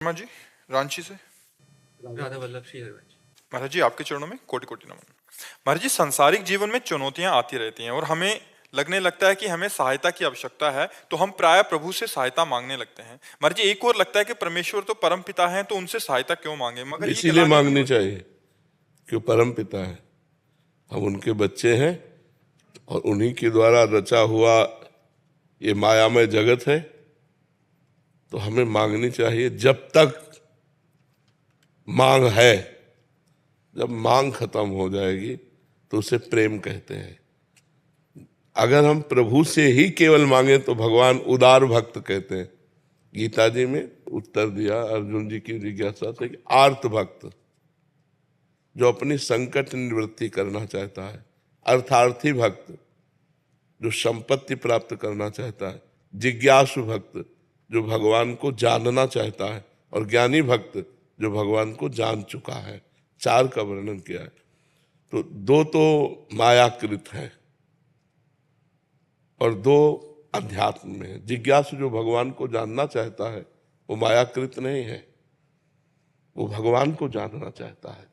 शर्मा जी, रांची से। राधा वल्लभ श्री हरिवंश। महाराज जी, आपके चरणों में कोटि कोटि नमन। महाराज जी, सांसारिक जीवन में चुनौतियां आती रहती हैं और हमें लगने लगता है कि हमें सहायता की आवश्यकता है, तो हम प्राय प्रभु से सहायता मांगने लगते हैं। महाराज जी, एक और लगता है कि परमेश्वर तो परम पिता हैं, तो उनसे सहायता क्यों मांगे, मगर ये इसीलिए गलाने मांगनी चाहिए कि वो परम पिता है, हम उनके बच्चे हैं और उन्हीं के द्वारा रचा हुआ ये मायामय जगत है। तो हमें मांगनी चाहिए जब तक मांग है। जब मांग खत्म हो जाएगी तो उसे प्रेम कहते हैं। अगर हम प्रभु से ही केवल मांगे तो भगवान उदार भक्त कहते हैं। गीता जी में उत्तर दिया अर्जुन जी की जिज्ञासा से कि आर्त भक्त, जो अपनी संकट निवृत्ति करना चाहता है। अर्थार्थी भक्त, जो संपत्ति प्राप्त करना चाहता है। जिज्ञासु भक्त, जो भगवान को जानना चाहता है। और ज्ञानी भक्त, जो भगवान को जान चुका है। चार का वर्णन किया है। तो दो तो मायाकृत है और दो अध्यात्म में है। जिज्ञासु जो भगवान को जानना चाहता है वो मायाकृत नहीं है, वो भगवान को जानना चाहता है।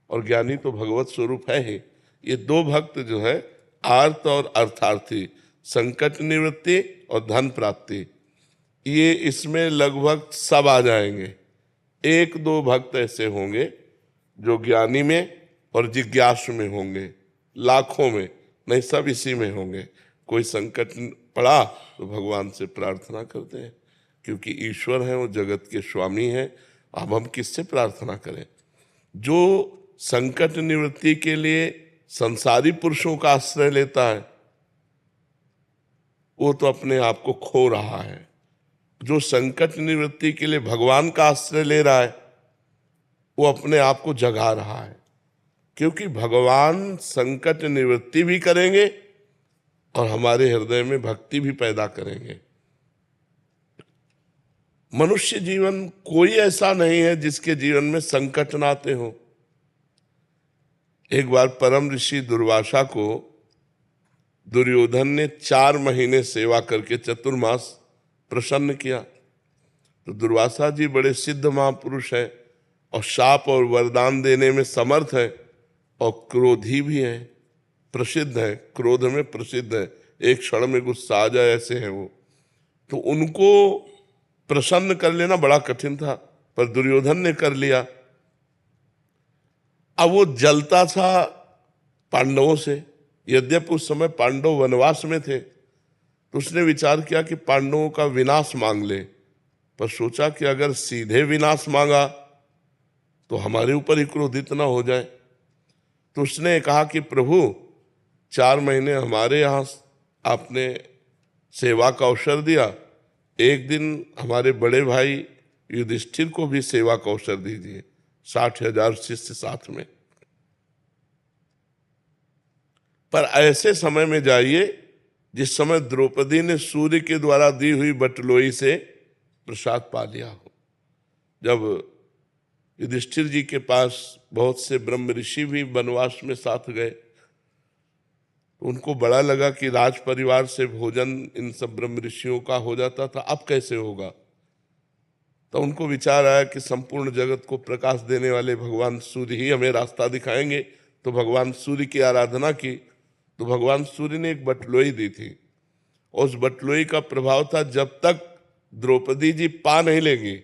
और ज्ञानी तो भगवत स्वरूप है ही। ये दो भक्त जो है, आर्त और अर्थार्थी, संकट निवृत्ति और धन प्राप्ति, ये इसमें लगभग सब आ जाएंगे। एक दो भक्त ऐसे होंगे जो ज्ञानी में और जिज्ञासु में होंगे, लाखों में नहीं, सब इसी में होंगे। कोई संकट पड़ा तो भगवान से प्रार्थना करते हैं, क्योंकि ईश्वर है, वो जगत के स्वामी हैं। अब हम किससे प्रार्थना करें? जो संकट निवृत्ति के लिए संसारी पुरुषों का आश्रय लेता है वो तो अपने आप को खो रहा है। जो संकट निवृत्ति के लिए भगवान का आश्रय ले रहा है वो अपने आप को जगा रहा है, क्योंकि भगवान संकट निवृत्ति भी करेंगे और हमारे हृदय में भक्ति भी पैदा करेंगे। मनुष्य जीवन कोई ऐसा नहीं है जिसके जीवन में संकट ना आते हो। एक बार परम ऋषि दुर्वासा को दुर्योधन ने 4 महीने सेवा करके चतुर्मास प्रसन्न किया। तो दुर्वासा जी बड़े सिद्ध महापुरुष हैं और शाप और वरदान देने में समर्थ है और क्रोधी भी है, प्रसिद्ध है, क्रोध में प्रसिद्ध है। एक क्षण में गुस्सा आ जाए ऐसे हैं वो। तो उनको प्रसन्न कर लेना बड़ा कठिन था, पर दुर्योधन ने कर लिया। अब वो जलता था पांडवों से, यद्यपि उस समय पांडव वनवास में थे। तो उसने विचार किया कि पांडवों का विनाश मांग ले, पर सोचा कि अगर सीधे विनाश मांगा तो हमारे ऊपर ही क्रोधित ना हो जाए। तो उसने कहा कि प्रभु, 4 महीने हमारे यहाँ आपने सेवा का अवसर दिया, एक दिन हमारे बड़े भाई युधिष्ठिर को भी सेवा का अवसर दीजिए, 60,000 शिष्य साथ में। पर ऐसे समय में जाइए जिस समय द्रौपदी ने सूर्य के द्वारा दी हुई बटलोई से प्रसाद पा लिया हो। जब युधिष्ठिर जी के पास बहुत से ब्रह्म ऋषि भी वनवास में साथ गए, तो उनको बड़ा लगा कि राज परिवार से भोजन इन सब ब्रह्म ऋषियों का हो जाता था, अब कैसे होगा। तो उनको विचार आया कि संपूर्ण जगत को प्रकाश देने वाले भगवान सूर्य ही हमें रास्ता दिखाएंगे। तो भगवान सूर्य की आराधना की। तो भगवान सूर्य ने एक बटलोई दी थी। उस बटलोई का प्रभाव था, जब तक द्रौपदी जी पा नहीं लेंगी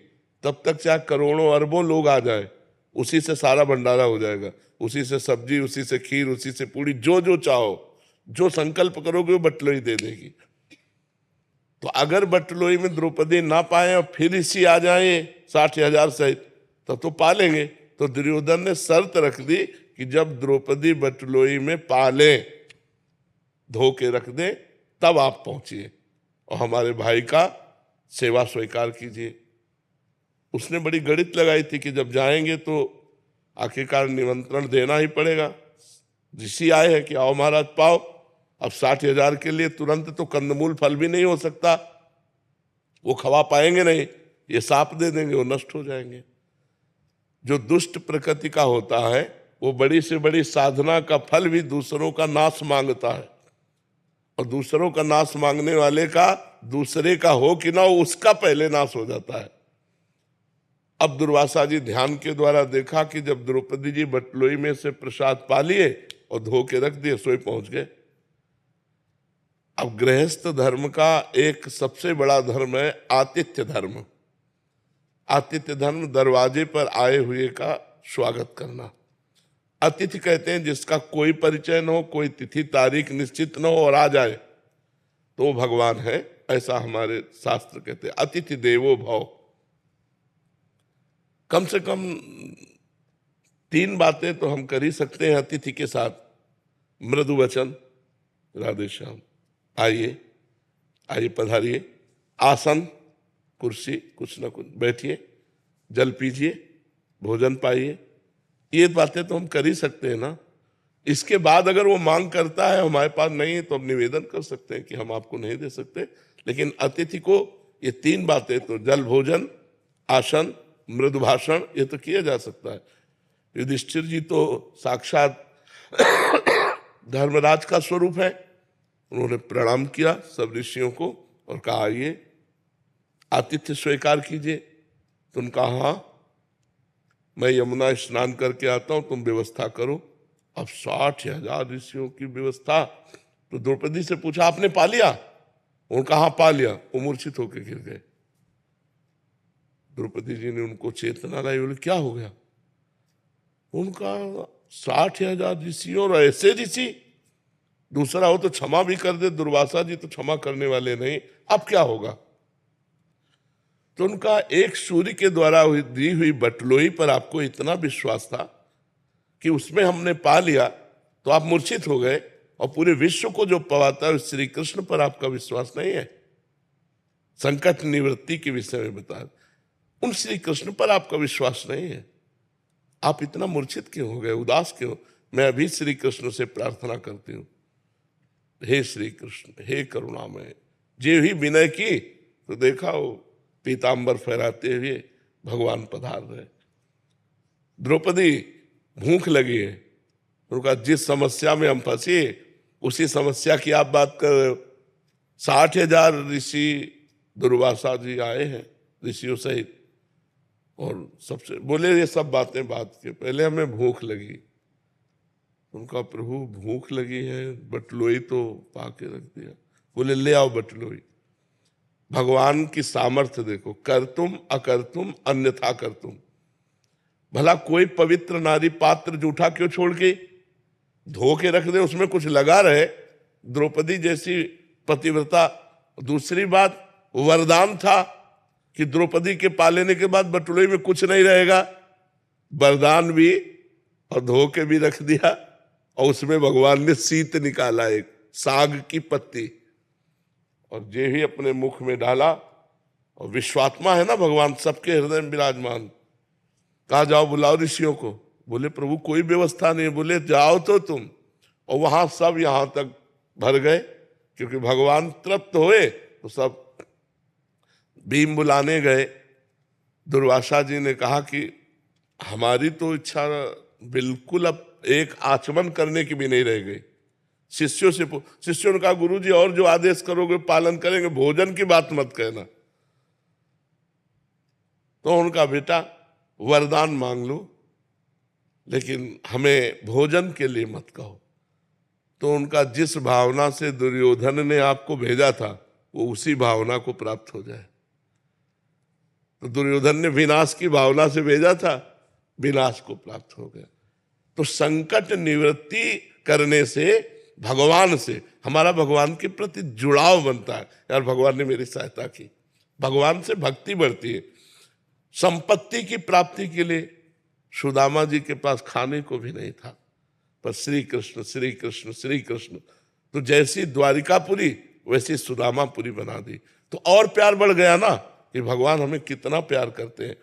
तब तक चाहे करोड़ों अरबों लोग आ जाए, उसी से सारा भंडारा हो जाएगा। उसी से सब्जी, उसी से खीर, उसी से पूड़ी, जो जो चाहो, जो संकल्प करोगे वो बटलोई दे देगी। तो अगर बटलोई में द्रौपदी ना पाए और फिर इसी आ जाए 60,000 सहित, तब तो पा लेंगे। तो दुर्योधन ने शर्त रख दी कि जब द्रौपदी बटलोई में पा ले, धो के रख दे, तब आप पहुंचिए और हमारे भाई का सेवा स्वीकार कीजिए। उसने बड़ी गणित लगाई थी कि जब जाएंगे तो आखिरकार निमंत्रण देना ही पड़ेगा। ऋषि आए हैं कि आओ महाराज पाओ। अब 60,000 के लिए तुरंत तो कंदमूल फल भी नहीं हो सकता, वो खवा पाएंगे नहीं, ये साप दे देंगे, वो नष्ट हो जाएंगे। जो दुष्ट प्रकृति का होता है वो बड़ी से बड़ी साधना का फल भी दूसरों का नाश मांगता है, और दूसरों का नाश मांगने वाले का दूसरे का हो कि ना हो, उसका पहले नाश हो जाता है। अब दुर्वासा जी ध्यान के द्वारा देखा कि जब द्रौपदी जी बटलोई में से प्रसाद पा लिए और धो के रख दिए, सोई पहुंच गए। अब गृहस्थ धर्म का एक सबसे बड़ा धर्म है आतिथ्य धर्म। आतिथ्य धर्म दरवाजे पर आए हुए का स्वागत करना। अतिथि कहते हैं जिसका कोई परिचय न हो, कोई तिथि तारीख निश्चित न हो और आ जाए तो वो भगवान है, ऐसा हमारे शास्त्र कहते हैं। अतिथि देवो भव। कम से कम 3 बातें तो हम कर ही सकते हैं अतिथि के साथ। मृदु वचन, राधे श्याम, आइए आइए पधारिए, आसन कुर्सी कुछ ना कुछ, बैठिए, जल पीजिए, भोजन पाइए, ये बातें तो हम कर ही सकते हैं ना। इसके बाद अगर वो मांग करता है हमारे पास नहीं है तो हम निवेदन कर सकते हैं कि हम आपको नहीं दे सकते। लेकिन अतिथि को ये 3 बातें तो जल, भोजन, आसन, मृदु भाषण, ये तो किया जा सकता है। युधिष्ठिर जी तो साक्षात धर्मराज का स्वरूप है। उन्होंने प्रणाम किया सब ऋषियों को और कहा आइए आतिथ्य स्वीकार कीजिए। तो उनका हाँ, मैं यमुना स्नान करके आता हूं, तुम व्यवस्था करो। अब 60,000 ऋषियों की व्यवस्था। तो द्रौपदी से पूछा आपने पा लिया? उनका हाँ पा लिया। वो मूर्छित होकर गिर गए। द्रौपदी जी ने उनको चेतना लाई, बोले क्या हो गया? उनका 60,000 ऋषि और ऐसे ऋषि, दूसरा हो तो क्षमा भी कर दे, दुर्वासा जी तो क्षमा करने वाले नहीं, अब क्या होगा? तो उनका एक सूर्य के द्वारा दी हुई बटलोई पर आपको इतना विश्वास था कि उसमें हमने पा लिया तो आप मूर्छित हो गए, और पूरे विश्व को जो पवाता है श्री कृष्ण पर आपका विश्वास नहीं है। संकट निवृत्ति के विषय में बता, उन श्री कृष्ण पर आपका विश्वास नहीं है। आप इतना मूर्छित क्यों हो गए, उदास क्यों? मैं अभी श्री कृष्ण से प्रार्थना करती हूं, हे श्री कृष्ण, हे करुणामय। जे ही विनय की तो देखा वो पीतांबर फहराते हुए भगवान पधार रहे। द्रौपदी भूख लगी है, उनका जिस समस्या में हम फंसे उसी समस्या की आप बात कर रहे हो। 60,000 ऋषि दुर्वासा जी आए हैं ऋषियों सहित, और सबसे बोले ये सब बातें बात के पहले हमें भूख लगी। उनका प्रभु भूख लगी है, बटलोई तो पाके रख दिया। बोले ले आओ बटलोई। भगवान की सामर्थ्य देखो, कर तुम अकर तुम अन्यथा कर तुम। भला कोई पवित्र नारी पात्र जूठा क्यों छोड़ के धो के रख दे, उसमें कुछ लगा रहे। द्रौपदी जैसी पतिव्रता। दूसरी बात, वरदान था कि द्रौपदी के पा लेने के बाद बटुलोई में कुछ नहीं रहेगा। वरदान भी और धो के भी रख दिया, और उसमें भगवान ने शीत निकाला, एक साग की पत्ती, और जे ही अपने मुख में डाला। और विश्वात्मा है ना भगवान, सबके हृदय में विराजमान। कहा जाओ बुलाओ ऋषियों को। बोले प्रभु कोई व्यवस्था नहीं। बोले जाओ तो तुम। और वहां सब यहां तक भर गए, क्योंकि भगवान तृप्त हुए तो सब भीम बुलाने गए। दुर्वासा जी ने कहा कि हमारी तो इच्छा बिल्कुल अब एक आचमन करने की भी नहीं रह गई। शिष्यों ने कहा गुरु जी और जो आदेश करोगे पालन करेंगे, भोजन की बात मत कहना। तो उनका बेटा वरदान मांग लो, लेकिन हमें भोजन के लिए मत कहो। तो उनका जिस भावना से दुर्योधन ने आपको भेजा था वो उसी भावना को प्राप्त हो जाए। तो दुर्योधन ने विनाश की भावना से भेजा था, विनाश को प्राप्त हो गया। तो संकट निवृत्ति करने से भगवान से हमारा भगवान के प्रति जुड़ाव बनता है। यार भगवान ने मेरी सहायता की, भगवान से भक्ति बढ़ती है। संपत्ति की प्राप्ति के लिए सुदामा जी के पास खाने को भी नहीं था, पर श्री कृष्ण श्री कृष्ण श्री कृष्ण, तो जैसी द्वारिकापुरी वैसी सुदामापुरी बना दी। तो और प्यार बढ़ गया ना कि भगवान हमें कितना प्यार करते हैं।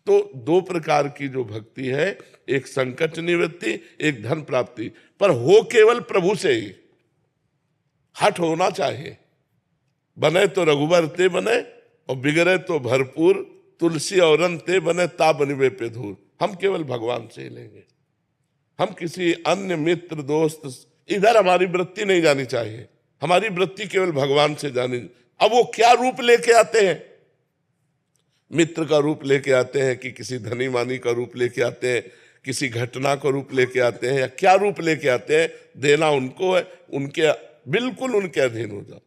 तो 2 प्रकार की जो भक्ति है, एक संकट निवृत्ति, एक धन प्राप्ति, पर हो केवल प्रभु से ही। हट होना चाहिए। बने तो रघुबर ते बने, और बिगड़े तो भरपूर, तुलसी और रन ते बने ता बनिवे पे धूर। हम केवल भगवान से ही लेंगे। हम किसी अन्य मित्र दोस्त इधर हमारी वृत्ति नहीं जानी चाहिए। हमारी वृत्ति केवल भगवान से जानी। अब वो क्या रूप लेके आते हैं, मित्र का रूप लेके आते हैं कि किसी धनी मानी का रूप लेके आते हैं, किसी घटना का रूप लेके आते हैं, या क्या रूप लेके आते हैं, देना उनको है, उनके बिल्कुल उनके अधीन हो जाओ।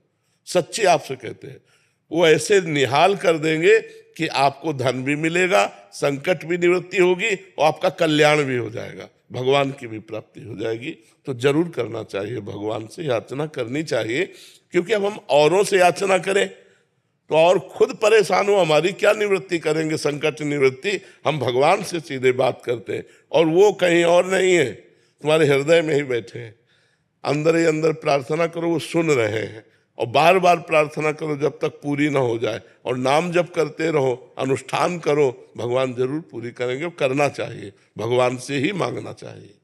सच्ची आपसे कहते हैं, वो ऐसे निहाल कर देंगे कि आपको धन भी मिलेगा, संकट भी निवृत्ति होगी और आपका कल्याण भी हो जाएगा, भगवान की भी प्राप्ति हो जाएगी। तो जरूर करना चाहिए, भगवान से याचना करनी चाहिए, क्योंकि अब हम औरों से याचना करें तो और खुद परेशान हो, हमारी क्या निवृत्ति करेंगे, संकट निवृत्ति। हम भगवान से सीधे बात करते हैं और वो कहीं और नहीं है, तुम्हारे हृदय में ही बैठे हैं। अंदर ही अंदर प्रार्थना करो, वो सुन रहे हैं, और बार बार प्रार्थना करो जब तक पूरी ना हो जाए, और नाम जप करते रहो, अनुष्ठान करो, भगवान जरूर पूरी करेंगे। करना चाहिए, भगवान से ही मांगना चाहिए।